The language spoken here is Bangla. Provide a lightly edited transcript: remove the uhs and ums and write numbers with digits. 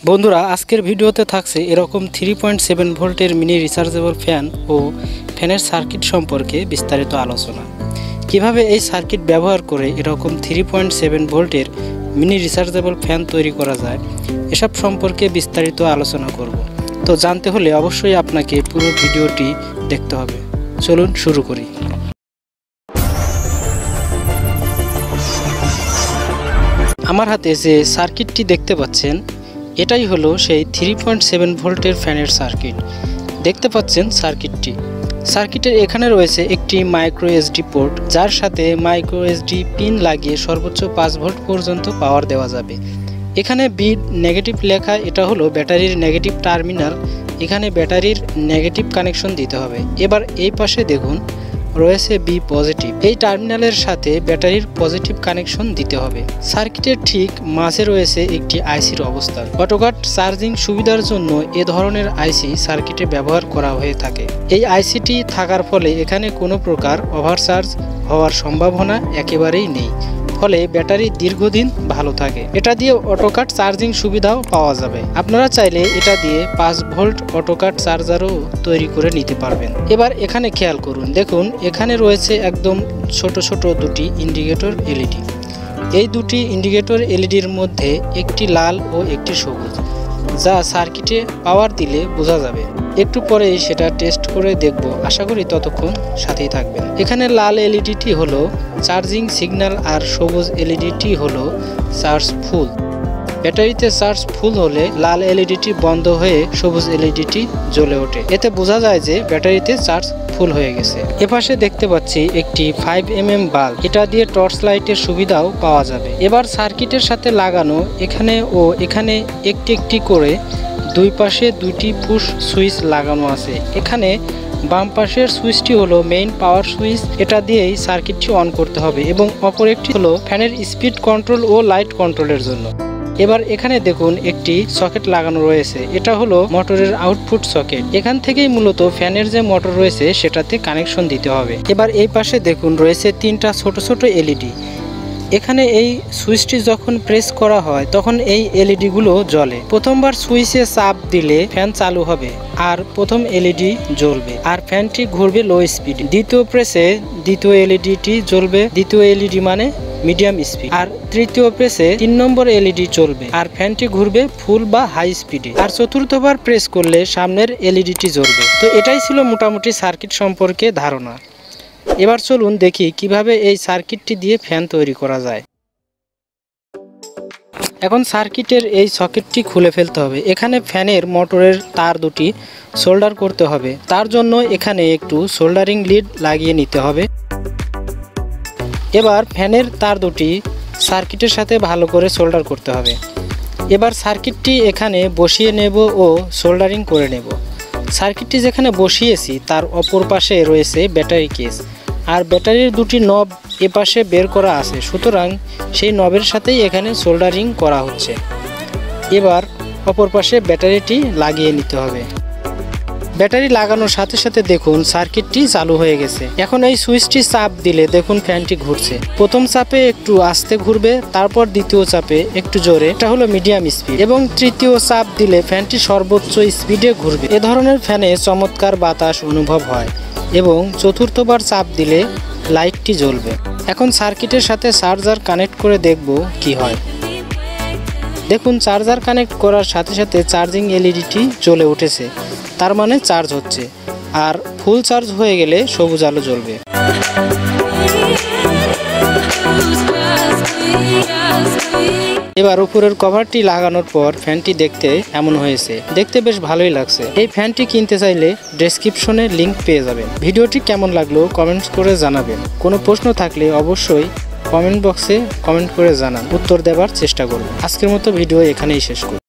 বন্ধুরা আজকের ভিডিওতে থাকছে এরকম 3.7 ভোল্টের মিনি রিচার্জেবল ফ্যান ও ফ্যানের সার্কিট সম্পর্কে বিস্তারিত আলোচনা। কিভাবে এই সার্কিট ব্যবহার করে এরকম 3.7 ভোল্টের মিনি রিচার্জেবল ফ্যান তৈরি করা যায় এসব সম্পর্কে বিস্তারিত আলোচনা করব। তো জানতে হলে অবশ্যই আপনাকে পুরো ভিডিওটি দেখতে হবে। চলুন শুরু করি। আমার হাতে যে সার্কিটটি দেখতে পাচ্ছেন এটাই হলো সেই 3.7 ভোল্টের ফ্যানের সার্কিট। দেখতে পাচ্ছেন সার্কিটের এখানে রয়েছে একটি microSD পোর্ট, যার সাথে microSD পিন লাগিয়ে সর্বোচ্চ 5 ভোল্ট পর্যন্ত পাওয়ার দেওয়া যাবে। এখানে বি নেগেটিভ লেখা, এটা হলো ব্যাটারির নেগেটিভ টার্মিনাল। এখানে ব্যাটারির নেগেটিভ কানেকশন দিতে হবে। এবার এই পাশে দেখুন রয়েছে বি পজিটিভ, এই টার্মিনালের সাথে ব্যাটারির পজিটিভ কানেকশন দিতে হবে। সার্কিটের ঠিক মাঝে রয়েছে একটি আইসির অবস্থান। অটোকাট চার্জিং সুবিধার জন্য এ ধরনের আইসি সার্কিটে ব্যবহার করা হয়ে থাকে। এই আইসিটি থাকার ফলে এখানে কোনো প্রকার ওভারচার্জ হওয়ার সম্ভাবনা একেবারেই নেই, ফলে ব্যাটারি দীর্ঘদিন ভালো থাকে। এটা দিয়ে অটোকাট চার্জিং সুবিধাও পাওয়া যাবে। আপনারা চাইলে এটা দিয়ে 5 ভোল্ট অটোকাট চার্জারও তৈরি করে নিতে পারবেন। এবার এখানে খেয়াল করুন, দেখুন এখানে রয়েছে একদম ছোট ছোট দুটি ইন্ডিকেটর এলইডি। এই দুটি ইন্ডিকেটর এলইডির মধ্যে একটি লাল ও একটি সবুজ, যা সার্কিটে পাওয়ার দিলে বোঝা যাবে। একটু পরে সেটা টেস্ট করে দেখব, আশা করি ততক্ষণ সাথেই থাকবেন। এখানে লাল এলইডিটি হলো চার্জিং সিগন্যাল আর সবুজ এলইডিটি হলো চার্জ ফুল। ব্যাটারিতে চার্জ ফুল হলে লাল এলইডিটি বন্ধ হয়ে সবুজ এলইডিটি জ্বলে ওঠে। এতে বোঝা যায় যে ব্যাটারিতে চার্জ ফুল হয়ে গেছে। এপাশে দেখতে পাচ্ছি একটি 5mm বাল্ব, এটা দিয়ে টর্চ লাইটের সুবিধাও পাওয়া যাবে। এবার সার্কিটের সাথে লাগানো এখানে একটি একটি করে দুই পাশে দুইটি পুশ সুইচ লাগানো আছে। এখানে বাম পাশের সুইচটি হলো মেইন পাওয়ার সুইচ, এটা দিয়েই সার্কিটটি অন করতে হবে, এবং অপর একটি হলো ফ্যানের স্পিড কন্ট্রোল ও লাইট কন্ট্রোলের জন্য। এবার এখানে দেখুন একটি সকেট লাগানো রয়েছে, এটা হলো মোটরের আউটপুট সকেট। এখান থেকেই মূলত ফ্যানের যে মোটর রয়েছে সেটাতে কানেকশন দিতে হবে। এবার এই পাশে দেখুন রয়েছে তিনটা ছোট ছোট এলইডি। এখানে এই সুইচটি যখন প্রেস করা হয় তখন এই এলইডি গুলো জ্বলে। প্রথমবার সুইচে চাপ দিলে ফ্যান চালু হবে আর প্রথম এলইডি জ্বলবে আর ফ্যানটি ঘুরবে লো স্পিড। দ্বিতীয় প্রেসে দ্বিতীয় এলইডিটি জ্বলবে, দ্বিতীয় এলইডি মানে মিডিয়াম স্পিড, আর তৃতীয় প্রেসে 3 নম্বর এলইডি জ্বলবে আর ফ্যানটি ঘুরবে ফুল বা হাই স্পিডে। আর চতুর্থবার প্রেস করলে সামনের এলইডিটি জ্বলবে। তো এটাই ছিল মোটামুটি সার্কিট সম্পর্কে ধারণা। এবার চলুন দেখি কিভাবে এই সার্কিটটি দিয়ে ফ্যান তৈরি করা যায়। এখন সার্কিটের এই সকেটটি খুলে ফেলতে হবে। এখানে ফ্যানের মোটরের তার দুটি সোল্ডার করতে হবে, তার জন্য এখানে একটু সোল্ডারিং লিড লাগিয়ে নিতে হবে। এবার ফ্যানের তার দুটি সার্কিটের সাথে ভালো করে সোল্ডার করতে হবে। এবার সার্কিটটি এখানে বসিয়ে নেব ও সোল্ডারিং করে নেব। সার্কিটটি যেখানে বসিয়েছি তার অপর পাশে রয়েছে ব্যাটারি কেস, আর ব্যাটারির দুটি নব এপাশে বের করা আছে, সুতরাং সেই নবের সাথেই এখানে সোল্ডারিং করা হচ্ছে। এবার অপর পাশে ব্যাটারিটি লাগিয়ে নিতে হবে। ব্যাটারি লাগানোর সাথে সাথে দেখুন সার্কিটটি চালু হয়ে গেছে। এখন এই সুইচটি চাপ দিলে দেখুন ফ্যানটি ঘুরছে। প্রথম চাপে একটু আস্তে ঘুরবে, তারপর দ্বিতীয় চাপে একটু জোরে, এটা হলো মিডিয়াম স্পিড, এবং তৃতীয় চাপ দিলে ফ্যানটি সর্বোচ্চ স্পিডে ঘুরবে। এ ধরনের ফ্যানে চমৎকার বাতাস অনুভব হয়, এবং চতুর্থবার চাপ দিলে লাইটটি জ্বলবে। এখন সার্কিটের সাথে চার্জার কানেক্ট করে দেখব কি হয়। দেখুন চার্জার কানেক্ট করার সাথে সাথে চার্জিং এলইডিটি জ্বলে উঠেছে, তার মানে চার্জ হচ্ছে, আর ফুল চার্জ হয়ে গেলে সবুজ আলো জ্বলবে। এবার উপরের কভারটি লাগানোর পর ফ্যানটি দেখতে এমন হয়েছে। দেখতে বেশ ভালোই লাগছে। এই ফ্যানটি কিনতে চাইলে ডেসক্রিপশনে লিংক পেয়ে যাবেন। ভিডিওটি কেমন লাগলো কমেন্টস করে জানাবেন। কোনো প্রশ্ন থাকলে অবশ্যই কমেন্ট বক্সে কমেন্ট করে জানান, উত্তর দেওয়ার চেষ্টা করব। আজকের মতো ভিডিও এখানেই শেষ করব।